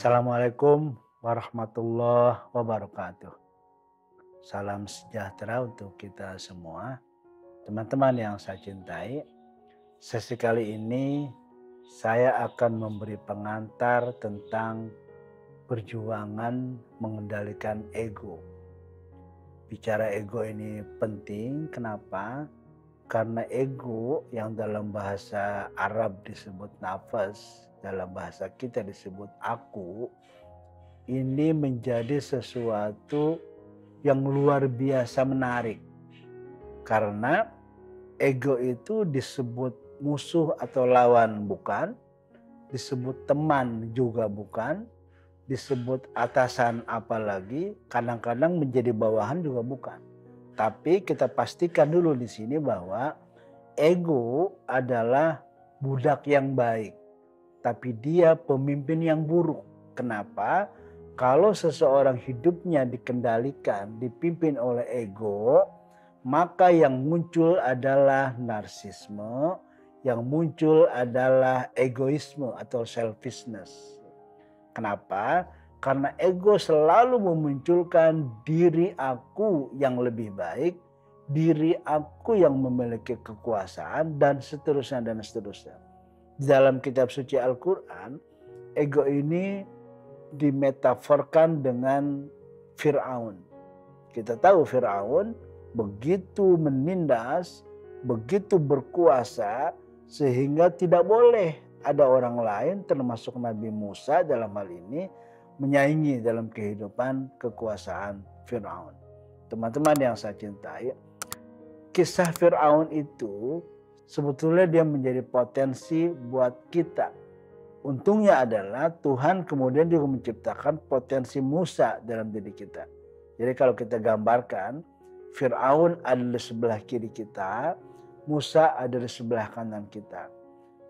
Assalamualaikum warahmatullahi wabarakatuh. Salam sejahtera untuk kita semua. Teman-teman yang saya cintai, sesi kali ini saya akan memberi pengantar tentang perjuangan mengendalikan ego. Bicara ego ini penting, kenapa? Karena ego yang dalam bahasa Arab disebut nafas, dalam bahasa kita disebut aku, ini menjadi sesuatu yang luar biasa menarik. Karena ego itu disebut musuh atau lawan bukan, disebut teman juga bukan, disebut atasan apalagi, kadang-kadang menjadi bawahan juga bukan. Tapi kita pastikan dulu di sini bahwa ego adalah budak yang baik, tapi dia pemimpin yang buruk. Kenapa? Kalau seseorang hidupnya dikendalikan, dipimpin oleh ego, maka yang muncul adalah narsisme, yang muncul adalah egoisme atau selfishness. Kenapa? Karena ego selalu memunculkan diri aku yang lebih baik, diri aku yang memiliki kekuasaan, dan seterusnya dan seterusnya. Di dalam kitab suci Al-Quran, ego ini dimetaforkan dengan Fir'aun. Kita tahu Fir'aun begitu menindas, begitu berkuasa, sehingga tidak boleh ada orang lain termasuk Nabi Musa dalam hal ini menyaingi dalam kehidupan kekuasaan Fir'aun. Teman-teman yang saya cintai, kisah Fir'aun itu sebetulnya dia menjadi potensi buat kita. Untungnya adalah Tuhan kemudian juga menciptakan potensi Musa dalam diri kita. Jadi kalau kita gambarkan, Fir'aun ada di sebelah kiri kita, Musa ada di sebelah kanan kita.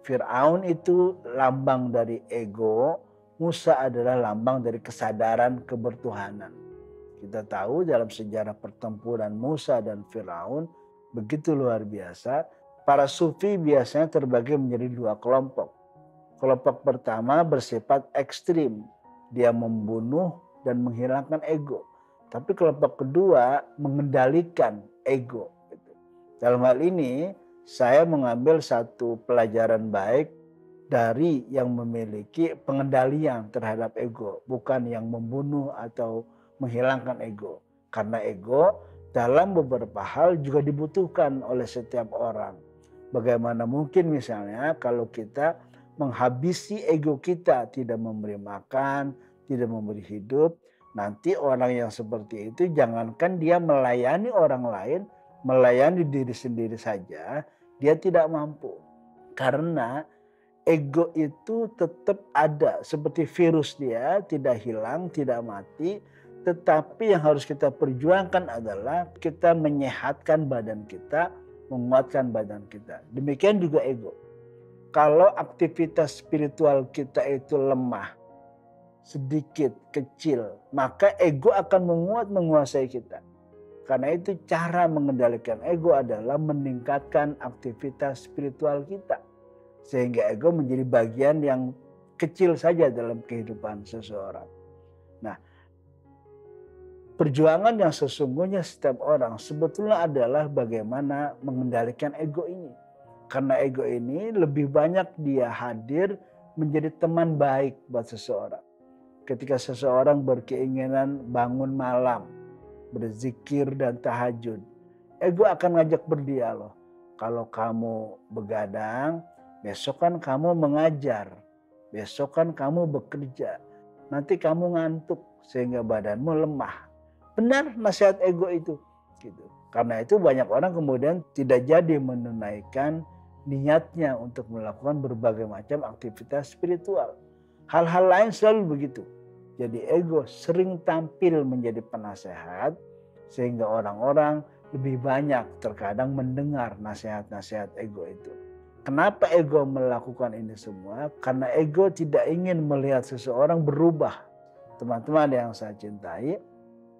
Fir'aun itu lambang dari ego, Musa adalah lambang dari kesadaran kebertuhanan. Kita tahu dalam sejarah pertempuran Musa dan Fir'aun begitu luar biasa. Para sufi biasanya terbagi menjadi dua kelompok. Kelompok pertama bersifat ekstrim, dia membunuh dan menghilangkan ego. Tapi kelompok kedua mengendalikan ego. Dalam hal ini saya mengambil satu pelajaran baik dari yang memiliki pengendalian terhadap ego, bukan yang membunuh atau menghilangkan ego. Karena ego dalam beberapa hal juga dibutuhkan oleh setiap orang. Bagaimana mungkin misalnya kalau kita menghabisi ego kita, tidak memberi makan, tidak memberi hidup, nanti orang yang seperti itu jangankan dia melayani orang lain, melayani diri sendiri saja, dia tidak mampu. Karena ego itu tetap ada, seperti virus dia tidak hilang, tidak mati, tetapi yang harus kita perjuangkan adalah kita menyehatkan badan kita, menguatkan badan kita. Demikian juga ego. Kalau aktivitas spiritual kita itu lemah, sedikit, kecil, maka ego akan menguasai kita. Karena itu cara mengendalikan ego adalah meningkatkan aktivitas spiritual kita. Sehingga ego menjadi bagian yang kecil saja dalam kehidupan seseorang. Nah, perjuangan yang sesungguhnya setiap orang sebetulnya adalah bagaimana mengendalikan ego ini. Karena ego ini lebih banyak dia hadir menjadi teman baik buat seseorang. Ketika seseorang berkeinginan bangun malam, berzikir dan tahajud, ego akan ngajak berdialog. Kalau kamu begadang, besok kan kamu mengajar, besok kan kamu bekerja, nanti kamu ngantuk sehingga badanmu lemah. Benar nasihat ego itu. Gitu. Karena itu banyak orang kemudian tidak jadi menunaikan niatnya untuk melakukan berbagai macam aktivitas spiritual. Hal-hal lain selalu begitu. Jadi ego sering tampil menjadi penasehat sehingga orang-orang lebih banyak terkadang mendengar nasihat-nasihat ego itu. Kenapa ego melakukan ini semua? Karena ego tidak ingin melihat seseorang berubah. Teman-teman yang saya cintai,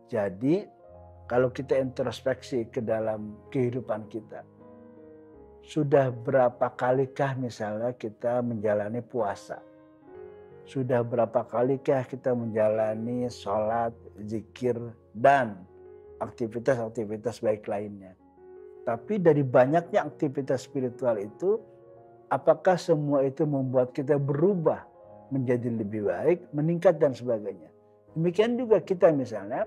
jadi kalau kita introspeksi ke dalam kehidupan kita, sudah berapa kalikah misalnya kita menjalani puasa? Sudah berapa kalikah kita menjalani sholat, zikir, dan aktivitas-aktivitas baik lainnya. Tapi dari banyaknya aktivitas spiritual itu, apakah semua itu membuat kita berubah menjadi lebih baik, meningkat dan sebagainya. Demikian juga kita misalnya,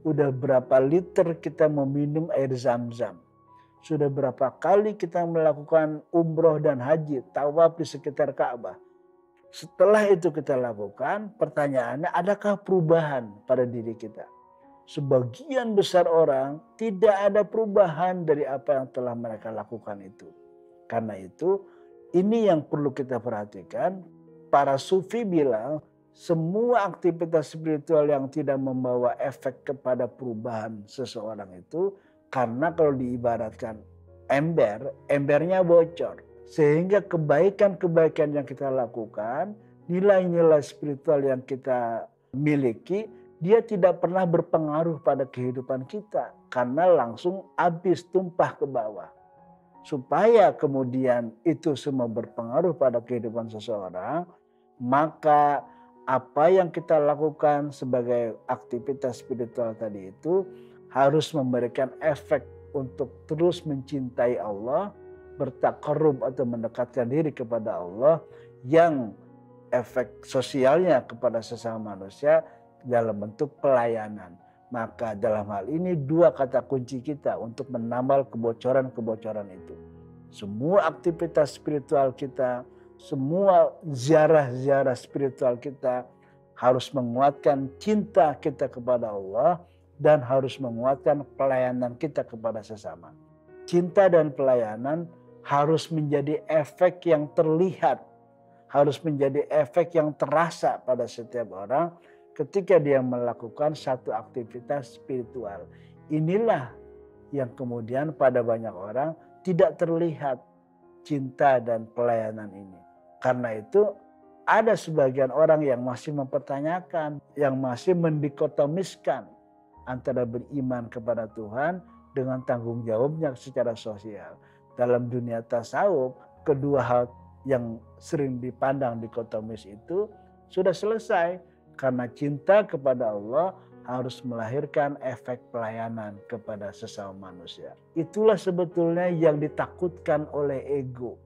udah berapa liter kita meminum air zam-zam. Sudah berapa kali kita melakukan umroh dan haji, tawaf di sekitar Ka'bah. Setelah itu kita lakukan, pertanyaannya adakah perubahan pada diri kita? Sebagian besar orang tidak ada perubahan dari apa yang telah mereka lakukan itu. Karena itu, ini yang perlu kita perhatikan. Para sufi bilang, semua aktivitas spiritual yang tidak membawa efek kepada perubahan seseorang itu, karena kalau diibaratkan ember, embernya bocor. Sehingga kebaikan-kebaikan yang kita lakukan, nilai-nilai spiritual yang kita miliki, dia tidak pernah berpengaruh pada kehidupan kita. Karena langsung habis tumpah ke bawah. Supaya kemudian itu semua berpengaruh pada kehidupan seseorang, maka apa yang kita lakukan sebagai aktivitas spiritual tadi itu harus memberikan efek untuk terus mencintai Allah, bertakarrub atau mendekatkan diri kepada Allah, yang efek sosialnya kepada sesama manusia dalam bentuk pelayanan. Maka dalam hal ini dua kata kunci kita untuk menambal kebocoran-kebocoran itu. Semua aktivitas spiritual kita, semua ziarah-ziarah spiritual kita harus menguatkan cinta kita kepada Allah dan harus menguatkan pelayanan kita kepada sesama. Cinta dan pelayanan harus menjadi efek yang terlihat, harus menjadi efek yang terasa pada setiap orang ketika dia melakukan satu aktivitas spiritual. Inilah yang kemudian pada banyak orang tidak terlihat cinta dan pelayanan ini. Karena itu ada sebagian orang yang masih mempertanyakan, yang masih mendikotomiskan antara beriman kepada Tuhan dengan tanggung jawabnya secara sosial. Dalam dunia tasawuf, kedua hal yang sering dipandang dikotomis itu sudah selesai. Karena cinta kepada Allah harus melahirkan efek pelayanan kepada sesama manusia. Itulah sebetulnya yang ditakutkan oleh ego.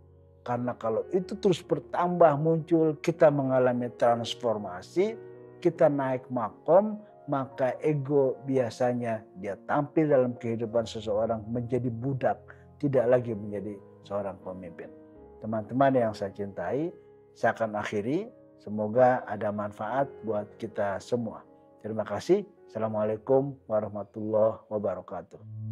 Karena kalau itu terus bertambah muncul, kita mengalami transformasi, kita naik makom, maka ego biasanya dia tampil dalam kehidupan seseorang menjadi budak, tidak lagi menjadi seorang pemimpin. Teman-teman yang saya cintai, saya akan akhiri. Semoga ada manfaat buat kita semua. Terima kasih. Assalamualaikum warahmatullahi wabarakatuh.